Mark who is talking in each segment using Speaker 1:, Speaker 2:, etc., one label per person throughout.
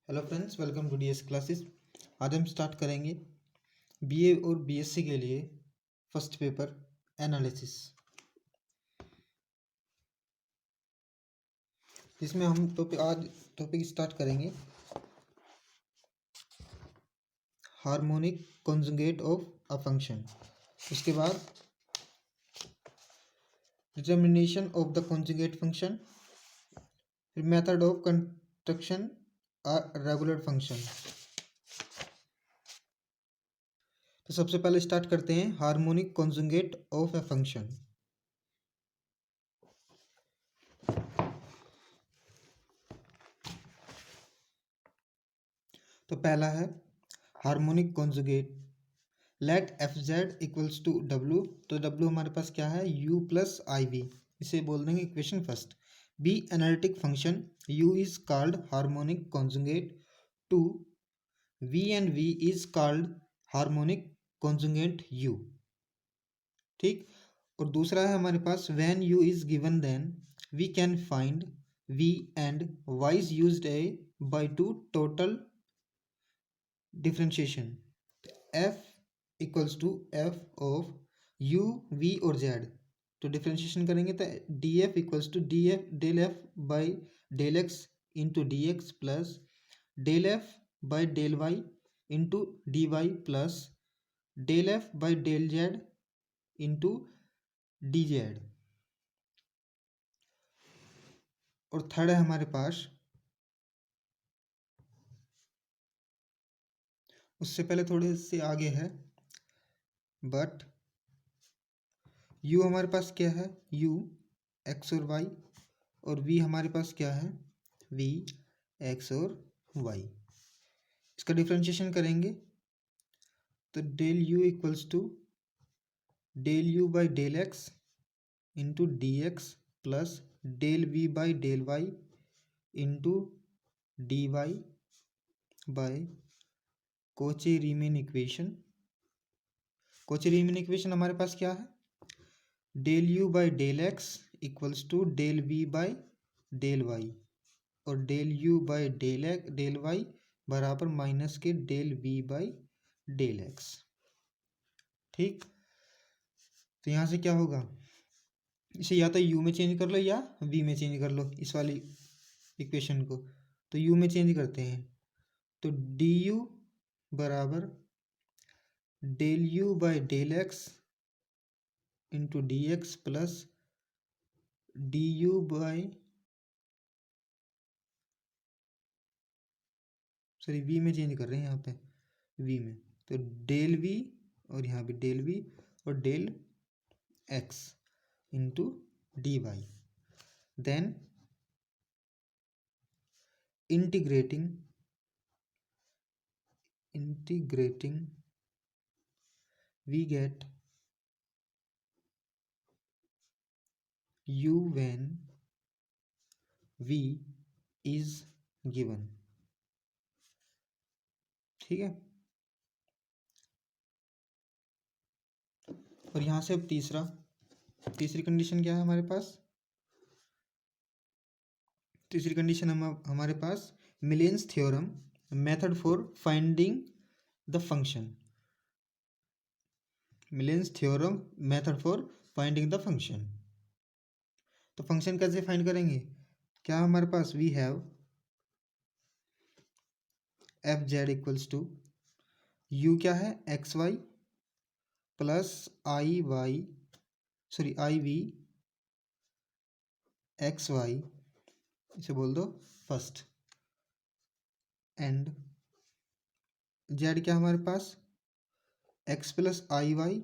Speaker 1: Hello friends, welcome to DS classes. आज हम start करेंगे बीए और बीएससी के लिए फर्स्ट पेपर एनालिसिस, जिसमें हम टॉपिक स्टार्ट करेंगे harmonic conjugate of a function. उसके बाद determination of the conjugate function, फिर method of construction a regular function. तो सबसे पहले स्टार्ट करते हैं harmonic conjugate of a function. तो पहला है harmonic conjugate. Let f z equals to डब्ल्यू। तो डब्ल्यू हमारे पास क्या है, यू प्लस आई वी। इसे बोल देंगे equation first. Be analytic function u is called harmonic conjugate to v and v is called harmonic conjugate u. ठीक। और दूसरा है हमारे पास when u is given then v can find v and y is used a by two total differentiation. F equals to f of u v और z. तो differentiation करेंगे तो d f equals to d f del f by del x into d x plus del f by del y into d y plus del f by del z into d z. और third है हमारे पास, उससे पहले थोड़े से आगे है, but you हमारे पास क्या है, यू एक्स और वाई, और वी हमारे पास क्या है, वी एक्स और वाई। इसका डिफरेंशिएशन करेंगे तो del u equals to del you by del x into d x plus del v by del y into d y by Cauchy Riemann equation. Cauchy Riemann equation हमारे पास क्या है, del you by del x equals to del v by del y और del you by del y बराबर minus के del v by del x. ठीक। तो यहाँ से क्या होगा, इसे या तो यू में चेंज कर लो या वी में चेंज कर लो इस वाली इक्वेशन को। तो यू में चेंज करते हैं तो डी यू बराबर del you by del x into d x plus d u by sorry v में चेंज कर रहे हैं यहाँ पे, वी में तो डेल वी और यहाँ पे डेल वी और del x into d y. Then integrating we get u when v is given। ठीक है। और यहाँ से अब तीसरी कंडीशन क्या है हमारे पास, तीसरी कंडीशन हमारे पास Milne's theorem method for finding the function. Milne's theorem method for finding the function. तो फंक्शन कैसे फाइंड करेंगे, क्या हमारे पास we have f z equals to u क्या है x y plus i v x y, इसे बोल दो फर्स्ट, एंड जेड क्या हमारे पास एक्स प्लस आई वाई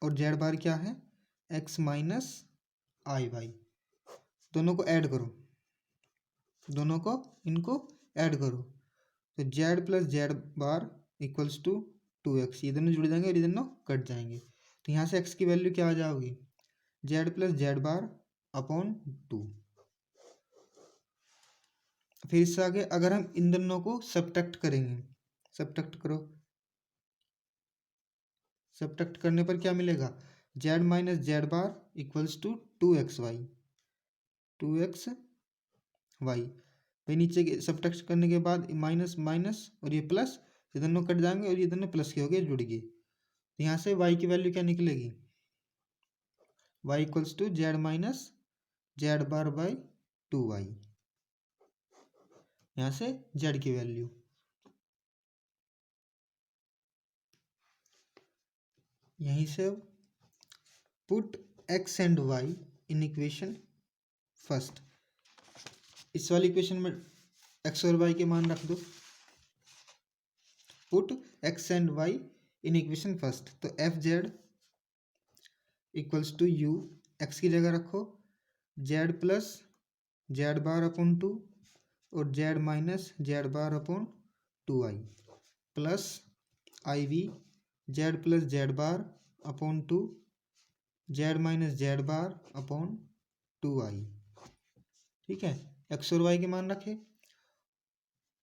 Speaker 1: और जेड बार क्या है एक्स माइनस आई वाई। दोनों को ऐड करो, दोनों को इनको ऐड करो तो z plus z bar equals to 2x। ये दोनों जुड़ जाएंगे और ये दोनों कट जाएंगे। तो यहाँ से x की वैल्यू क्या आ जाओगी, Z plus z bar upon 2। फिर इससे आगे अगर हम इन दोनों को सब्ट्रैक्ट करेंगे, सब्ट्रैक्ट करो, सब्ट्रैक्ट करने पर क्या मिलेगा, z minus z bar equals to 2xy। भाई नीचे के सब्ट्रैक्ट करने के बाद माइनस माइनस और ये प्लस, ये दोनों कट जाएंगे और ये दोनों प्लस के हो गए, जुड़ गए। तो यहाँ से y की वैल्यू क्या निकलेगी, y equals to z minus z bar by 2y। यहाँ से z की वैल्यू, यहीं से put x and y in equation first. इस वाली इक्वेशन में x और y के मान रख दो। Put x and y in equation first, तो f z equals to u, x की जगह रखो z plus z bar upon 2 और z minus z bar upon 2i plus i v z plus z bar upon 2 z minus z bar upon 2i। ठीक है, x और y के मान रखे।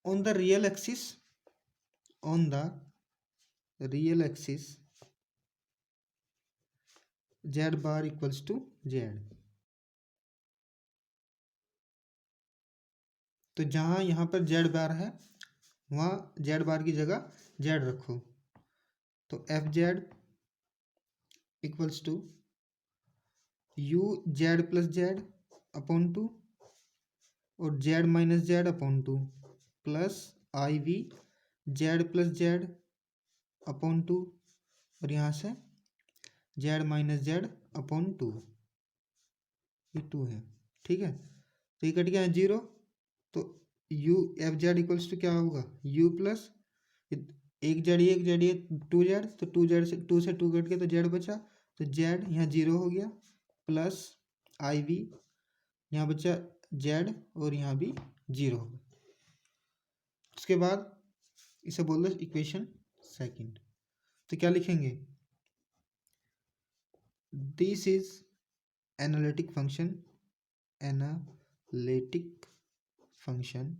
Speaker 1: On the real axis, on the real axis z bar equals to Z, तो जहाँ यहाँ पर जेड बार है वहाँ जेड बार की जगह जेड रखो। तो f z equals to u z plus z upon 2 और z minus z upon 2 plus i v z plus z upon 2 और यहाँ से जेड माइनस जेड अपॉन 2, ये 2 है। ठीक है, तो ये कट गया है 0, तो u f z equals to क्या होगा, यू प्लस एक जेड ये 2z, तो 2z से 2 से 2 कट गया तो जेड बचा, तो जेड यहाँ 0 हो गया प्लस आई वी यहाँ बचा जेड और यहाँ भी 0 हो गया। उसके बाद इसे बोल दो इक्वेशन सेकंड, तो क्या लिखेंगे, this is analytic function, analytic function,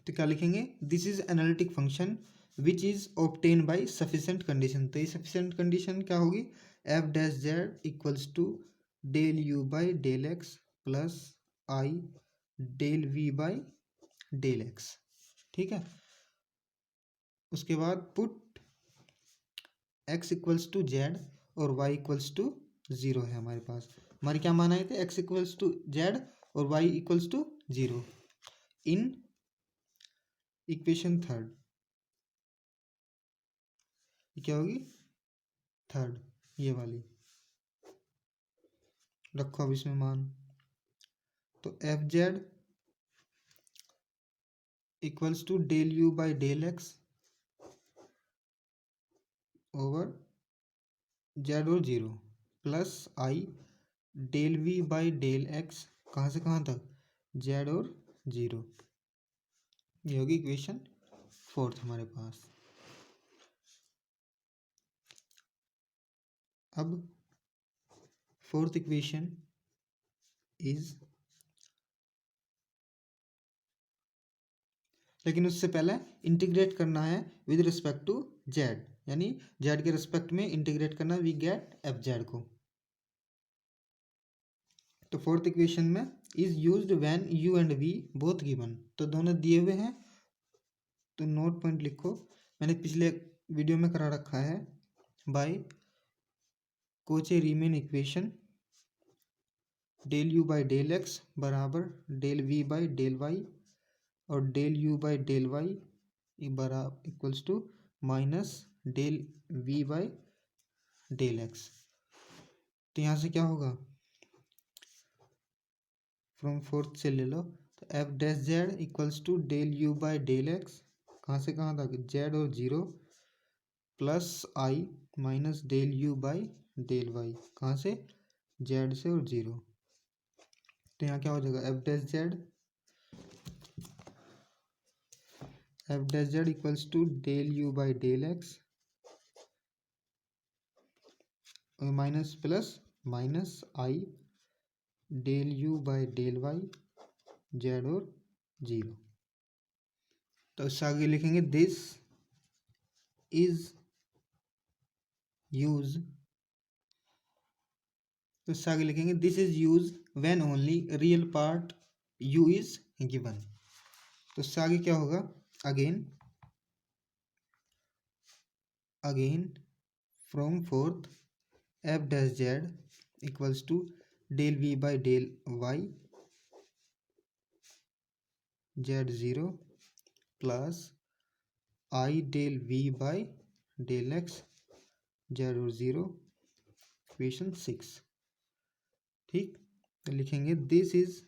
Speaker 1: तो क्या लिखेंगे, this is analytic function which is obtain by sufficient condition. तो ये सफिशिएंट कंडीशन क्या होगी, f dash Z equals to del you by del x plus i del v by del x. ठीक है, उसके बाद put x equals to z और y equals to 0 है हमारे पास। हमारे क्या मान आए थे, एक्स इक्वल्स टू जेड और y equals to 0 in equation third. क्या होगी, थर्ड, ये वाली रखो अब इसमें मान। तो f z equals to del you by del x over z और 0 plus i del v by del x, कहाँ से कहाँ तक, जेड और 0। ये होगी इक्वेशन फोर्थ हमारे पास। अब फोर्थ इक्वेशन इज, लेकिन उससे पहले इंटीग्रेट करना है विद रिस्पेक्ट टू जेड, यानी जेड के रिस्पेक्ट में इंटीग्रेट करना, वी गेट एफ जेड को। तो फोर्थ इक्वेशन में is used when u and v both given, तो दोनों दिए हुए हैं, तो नोट पॉइंट लिखो, मैंने पिछले वीडियो में करा रखा है, by Cauchy Riemann equation del you by del x बराबर del v by del y और del you by del y बराबर equals to minus del v by del x. तो यहाँ से क्या होगा, फ्रॉम फोर्थ से ले लो, तो F dash Z equals to del you by del x, कहाँ से कहाँ तक, जेड और 0 plus I minus del you by del Y, कहाँ से, जेड से और 0। तो यहाँ क्या हो जाएगा, f dash Z equals to del you by del x minus plus minus i del you by del y z और 0। तो इससे आगे लिखेंगे दिस इज यूज तो इससे आगे लिखेंगे this is use when only real part u is given. तो इससे आगे क्या होगा, again from fourth f dash Z equals to del v by del y z zero plus i del v by del x z और zero, equation 6। ठीक, तो लिखेंगे this is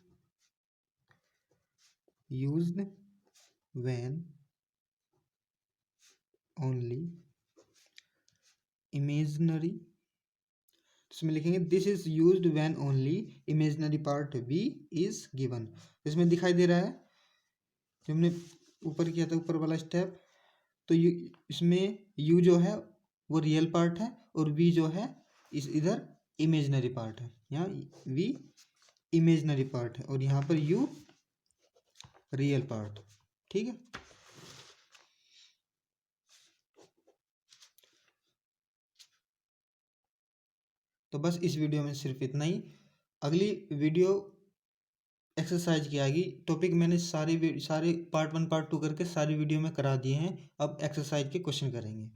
Speaker 1: used when only imaginary, इसमें लिखेंगे this is used when only imaginary part v is given. इसमें दिखाई दे रहा है जो हमने ऊपर किया था, ऊपर वाला स्टेप, तो यू इसमें यू जो है वो रियल पार्ट है और वी जो है इस इधर इमेजिनरी पार्ट है, यहाँ वी इमेजिनरी पार्ट है और यहाँ पर यू रियल पार्ट। ठीक है, तो बस इस वीडियो में सिर्फ इतना ही। अगली वीडियो एक्सरसाइज की आएगी। टॉपिक मैंने सारे पार्ट 1 पार्ट 2 करके सारी वीडियो में करा दिए हैं, अब एक्सरसाइज के क्वेश्चन करेंगे।